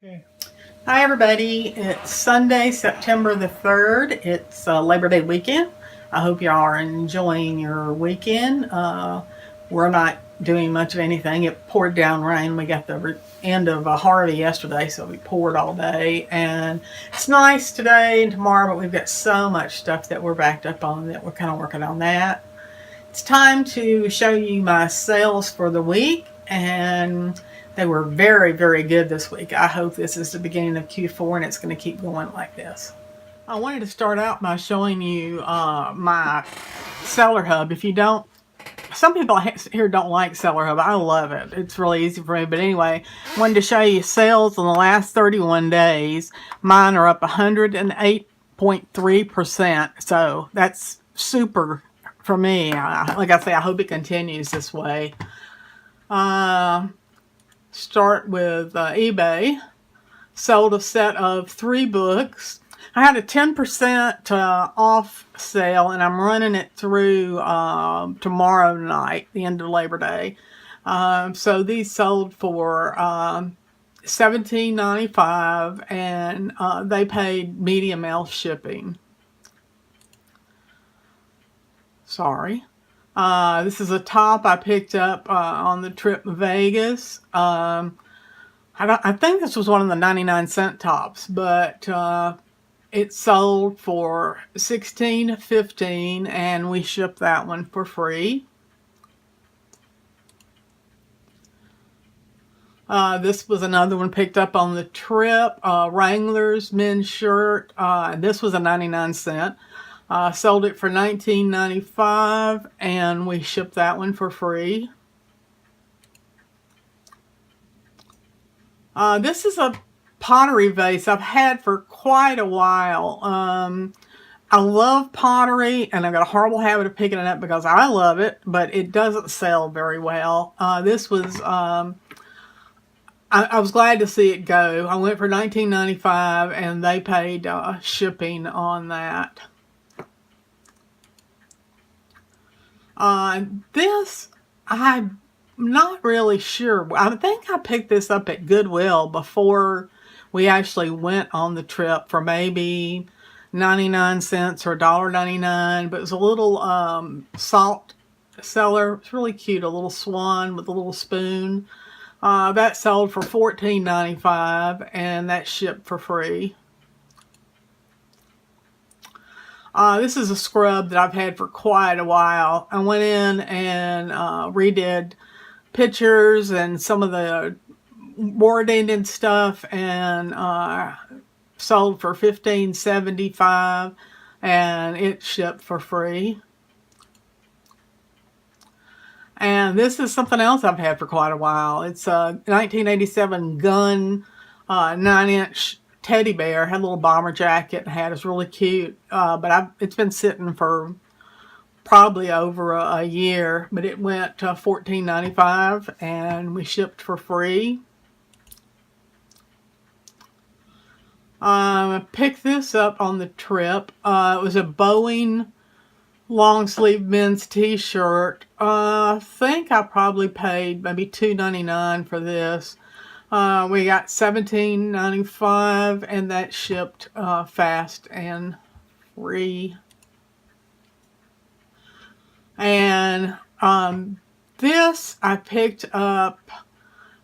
Okay. Hi everybody, it's Sunday, September the 3rd. It's Labor Day weekend. I hope y'all are enjoying your weekend. We're not doing much of anything. It poured down rain. We got the end of Harvey yesterday, so we poured all day. And it's nice today and tomorrow, but we've got so much stuff that we're backed up on that we're kind of working on that. It's time to show you my sales for the week, and they were very, very good this week. I hope this is the beginning of Q4 and it's going to keep going like this. I wanted to start out by showing you my Seller Hub. If you don't, some people here don't like Seller Hub. I love it. It's really easy for me. But anyway, I wanted to show you sales in the last 31 days. Mine are up 108.3%. So that's super for me. Like I say, I hope it continues this way. Start with eBay. Sold a set of 3 books. I had a 10% off sale, and I'm running it through tomorrow night, the end of Labor Day. So these sold for $17.95, and they paid medium L shipping. Sorry. This is a top I picked up on the trip to Vegas. I think this was one of the 99-cent tops, but it sold for $16.15, and we shipped that one for free. This was another one picked up on the trip. Wrangler's men's shirt. This was a 99-cent. Sold it for $19.95, and we shipped that one for free. This is a pottery vase I've had for quite a while. I love pottery, and I've got a horrible habit of picking it up because I love it, but it doesn't sell very well. This was, I was glad to see it go. I went for $19.95, and they paid shipping on that. This, I'm not really sure. I think I picked this up at Goodwill before we actually went on the trip for maybe 99 cents or $1.99, but it was a little salt cellar. It's really cute, a little swan with a little spoon. That sold for $14.95, and that shipped for free. This is a scrub that I've had for quite a while. I went in and redid pictures and some of the wording and stuff, and sold for $15.75, and it shipped for free. And this is something else I've had for quite a while. It's a 1987 Gun 9-inch teddy bear. Had a little bomber jacket and had. It's really cute, but it's been sitting for probably over a year, but it went to $14.95, and we shipped for free. I picked this up on the trip. It was a Boeing long sleeve men's t-shirt. I think I probably paid maybe $2.99 for this. We got $17.95, and that shipped fast and free. And this I picked up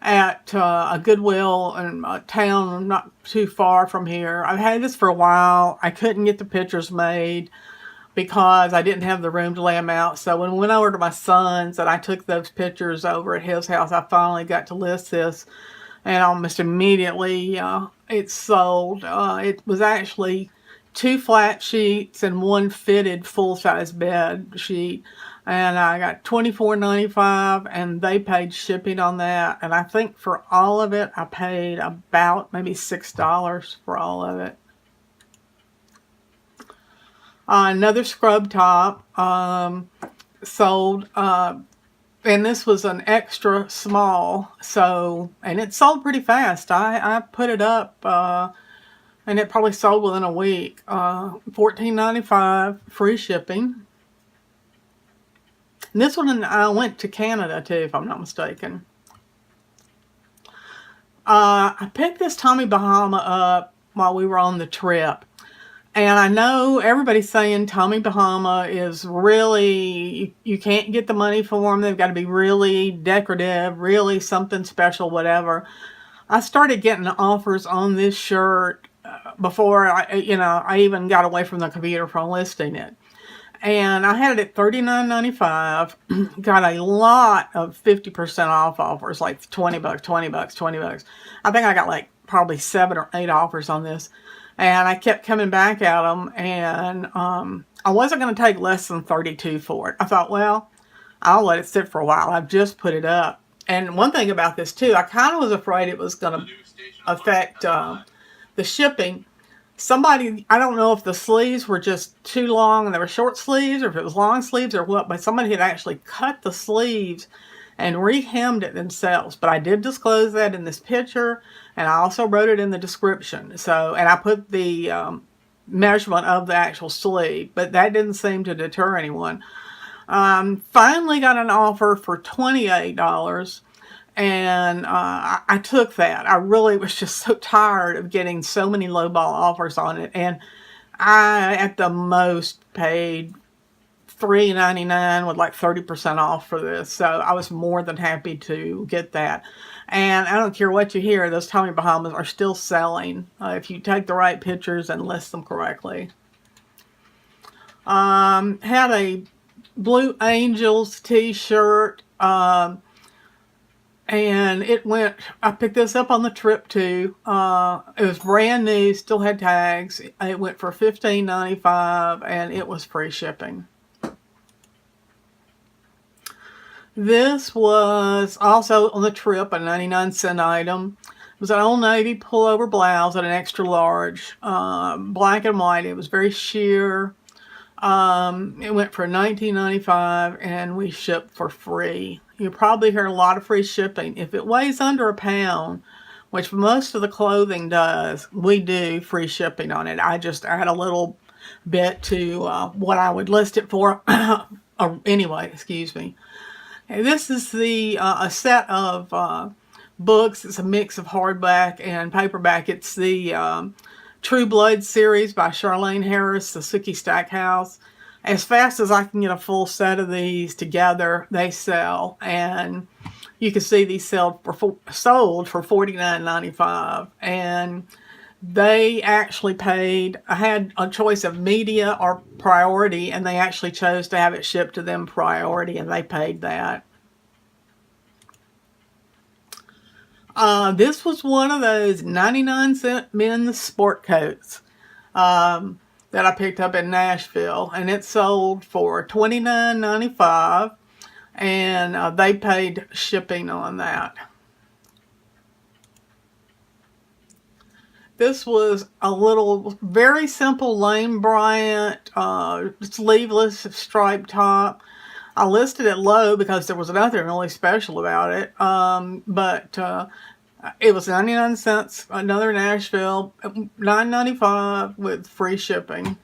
at a Goodwill in a town not too far from here. I've had this for a while. I couldn't get the pictures made because I didn't have the room to lay them out. So when we went over to my son's and I took those pictures over at his house, I finally got to list this. And almost immediately it sold. It was actually 2 flat sheets and 1 fitted full-size bed sheet. And I got $24.95, and they paid shipping on that. And I think for all of it, I paid about maybe $6 for all of it. Another scrub top sold. And this was an extra small, so, and it sold pretty fast. I put it up, and it probably sold within a week. $14.95, free shipping. And this one, I went to Canada too, if I'm not mistaken. I picked this Tommy Bahama up while we were on the trip. And I know everybody's saying Tommy Bahama is really, you can't get the money for them. They've got to be really decorative, really something special, whatever. I started getting offers on this shirt before I even got away from the computer from listing it. And I had it at $39.95. Got a lot of 50% off offers, like 20 bucks, 20 bucks, 20 bucks. I think I got like probably 7 or 8 offers on this. And I kept coming back at them, and I wasn't going to take less than 32 for it. I thought, well, I'll let it sit for a while. I've just put it up. And one thing about this too, I kind of was afraid it was going to affect the shipping. Somebody, I don't know if the sleeves were just too long and they were short sleeves, or if it was long sleeves or what, but somebody had actually cut the sleeves and re-hemmed it themselves. But I did disclose that in this picture, and I also wrote it in the description. So, and I put the measurement of the actual sleeve, but that didn't seem to deter anyone. Finally got an offer for $28. And I took that. I really was just so tired of getting so many lowball offers on it. And I, at the most, paid $3.99 with like 30% off for this. So I was more than happy to get that. And I don't care what you hear, those Tommy Bahamas are still selling if you take the right pictures and list them correctly. Had a Blue Angels t-shirt. And it went, I picked this up on the trip too. It was brand new, still had tags. It went for $15.95, and it was free shipping. This was also on the trip, a 99-cent item. It was an Old Navy pullover blouse at an extra large, black and white. It was very sheer. It went for $19.95, and we shipped for free. You'll probably hear a lot of free shipping. If it weighs under a pound, which most of the clothing does, we do free shipping on it. I just add a little bit to what I would list it for. Anyway, excuse me. And this is a set of books. It's a mix of hardback and paperback. It's the True Blood series by Charlene Harris, the Sookie Stackhouse. As fast as I can get a full set of these together, they sell. And you can see these sold for $49.95. And they actually paid, I had a choice of media or priority, and they actually chose to have it shipped to them priority, and they paid that. This was one of those 99-cent men's sport coats that I picked up in Nashville, and it sold for $29.95, and they paid shipping on that. This was a little, very simple Lane Bryant sleeveless striped top. I listed it low because there was nothing really special about it, but it was 99 cents, another Nashville, $9.95 with free shipping.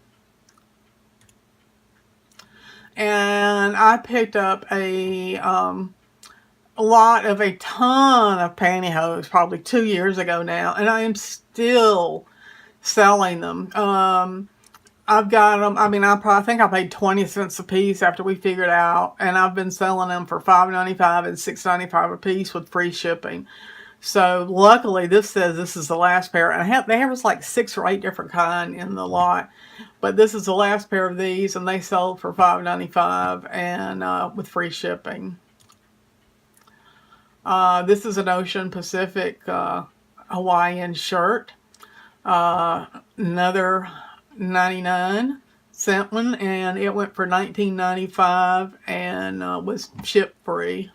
And I picked up a ton of pantyhose probably 2 years ago now, and I am still selling them. I've got them, I think I paid 20 cents a piece after we figured out, and I've been selling them for $5.95 and $6.95 a piece with free shipping. So luckily this says this is the last pair, and they have like 6 or 8 different kind in the lot, but this is the last pair of these, and they sold for $5.95 and with free shipping. This is an Ocean Pacific Hawaiian shirt, another 99-cent one, and it went for $19.95 and was ship free.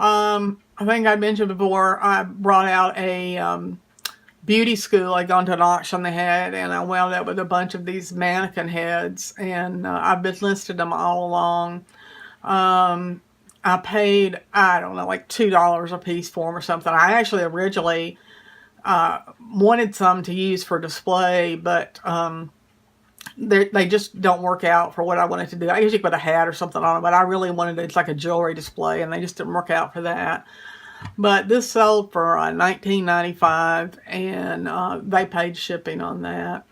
I think I mentioned before, I brought out a beauty school. I'd gone to an auction they had, and I wound up with a bunch of these mannequin heads, and I've been listed them all along. I paid, I don't know, like $2 a piece for them or something. I actually originally wanted some to use for display, but they just don't work out for what I wanted to do. I usually put a hat or something on it, but I really wanted it's like a jewelry display, and they just didn't work out for that. But this sold for $19.95, and they paid shipping on that.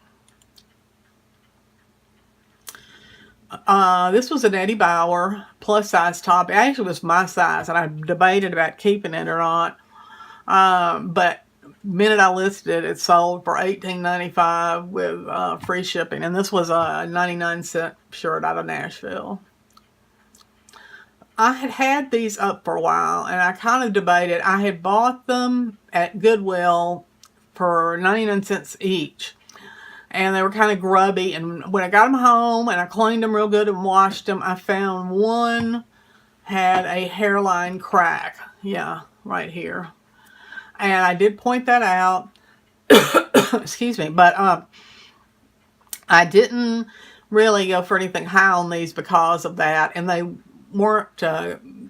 This was an Eddie Bauer plus size top. It actually was my size, and I debated about keeping it or not. But minute I listed it, it sold for $18.95 with free shipping. And this was a 99-cent shirt out of Nashville. I had had these up for a while, and I kind of debated. I had bought them at Goodwill for 99 cents each. And they were kind of grubby. And when I got them home and I cleaned them real good and washed them, I found one had a hairline crack. Yeah, right here. And I did point that out. Excuse me. But I didn't really go for anything high on these because of that. And they weren't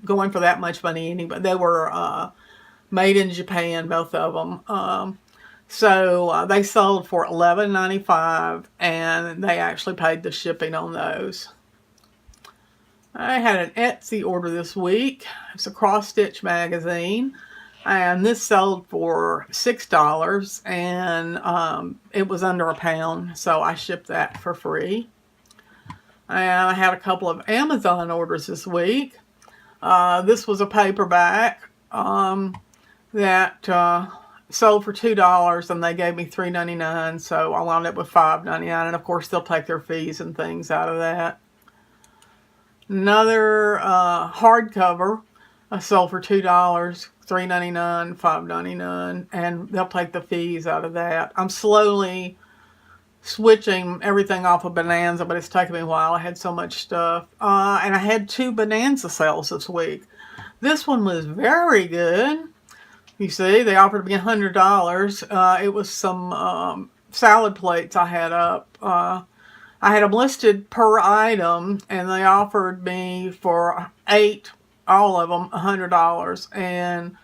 going for that much money anyway. They were made in Japan, both of them. So they sold for $11.95, and they actually paid the shipping on those. I had an Etsy order this week. It's a cross-stitch magazine, and this sold for $6, and it was under £1, so I shipped that for free. And I had a couple of Amazon orders this week. This was a paperback that sold for $2, and they gave me $3.99, so I wound up with $5.99, and of course they'll take their fees and things out of that. Another hardcover sold for $2, $3.99, $5.99, and they'll take the fees out of that. I'm slowly switching everything off of Bonanza, but it's taken me a while. I had so much stuff. And I had 2 Bonanza sales this week. This one was very good. You see, they offered me $100. It was some salad plates I had up. I had them listed per item, and they offered me for 8, all of them, $100. And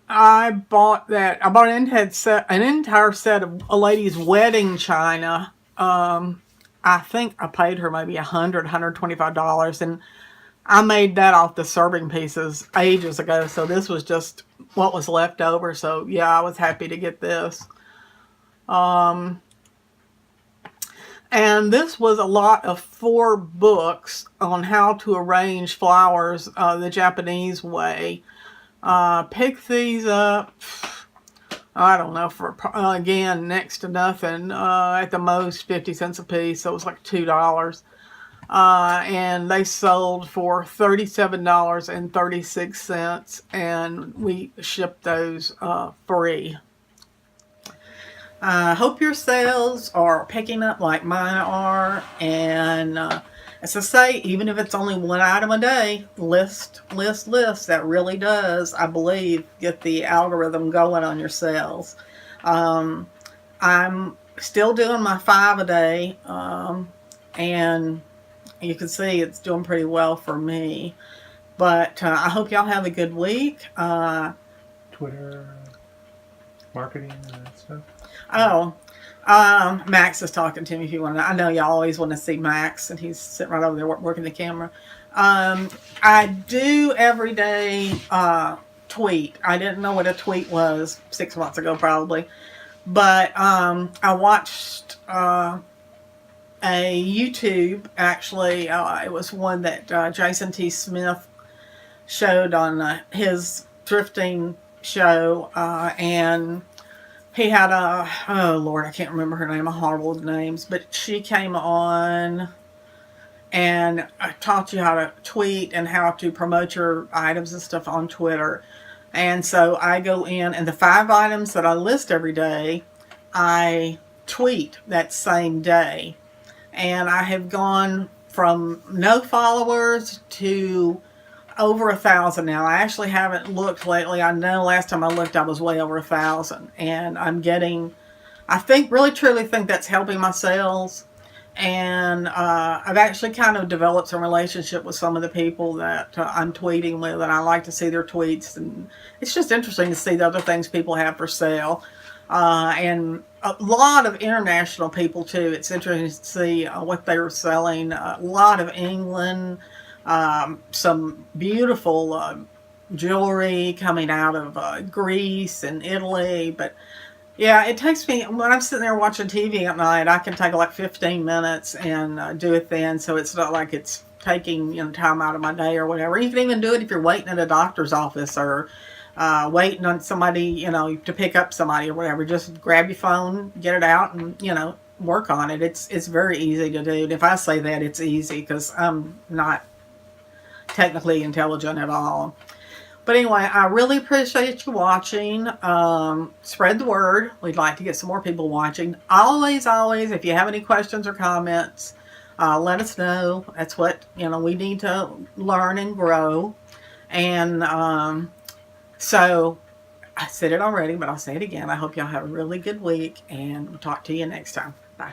I bought that. I bought an entire set of a lady's wedding china. I think I paid her maybe $125, and I made that off the serving pieces ages ago, so this was just what was left over. So yeah, I was happy to get this. And this was a lot of 4 books on how to arrange flowers the Japanese way. Pick these up, I don't know, for again, next to nothing, at the most 50 cents a piece, so it was like $2. And they sold for $37.36, and we shipped those free. I hope your sales are picking up like mine are, and as I say, even if it's only one item a day, list, that really does, I believe, get the algorithm going on your sales. I'm still doing my 5 a day, and you can see it's doing pretty well for me. But I hope y'all have a good week. Twitter, marketing, and that stuff. Oh, Maxx is talking to me if you want to. I know y'all always want to see Maxx, and he's sitting right over there working the camera. I do every day tweet. I didn't know what a tweet was 6 months ago probably. But I watched a YouTube, actually. It was one that Jason T. Smith showed on his thrifting show, and he had oh Lord, I can't remember her name. I'm horrible with names, but she came on and taught you how to tweet and how to promote your items and stuff on Twitter. And so I go in, and the 5 items that I list every day, I tweet that same day. And I have gone from no followers to over 1,000 now. I actually haven't looked lately. I know last time I looked I was way over 1,000. And I'm getting, I think, really truly think that's helping my sales. And I've actually kind of developed some relationship with some of the people that I'm tweeting with, and I like to see their tweets. And it's just interesting to see the other things people have for sale. And a lot of international people too. It's interesting to see what they were selling. A lot of England, some beautiful jewelry coming out of Greece and Italy. But yeah, it takes me, when I'm sitting there watching TV at night, I can take like 15 minutes and do it then. So it's not like it's taking, you know, time out of my day or whatever. You can even do it if you're waiting at a doctor's office or waiting on somebody, you know, to pick up somebody or whatever. Just grab your phone, get it out, and, you know, work on it. It's very easy to do. And if I say that, it's easy because I'm not technically intelligent at all. But anyway, I really appreciate you watching. Spread the word. We'd like to get some more people watching. Always, if you have any questions or comments, let us know. That's what, you know, we need to learn and grow. And so I said it already, but I'll say it again. I hope y'all have a really good week, and we'll talk to you next time. Bye.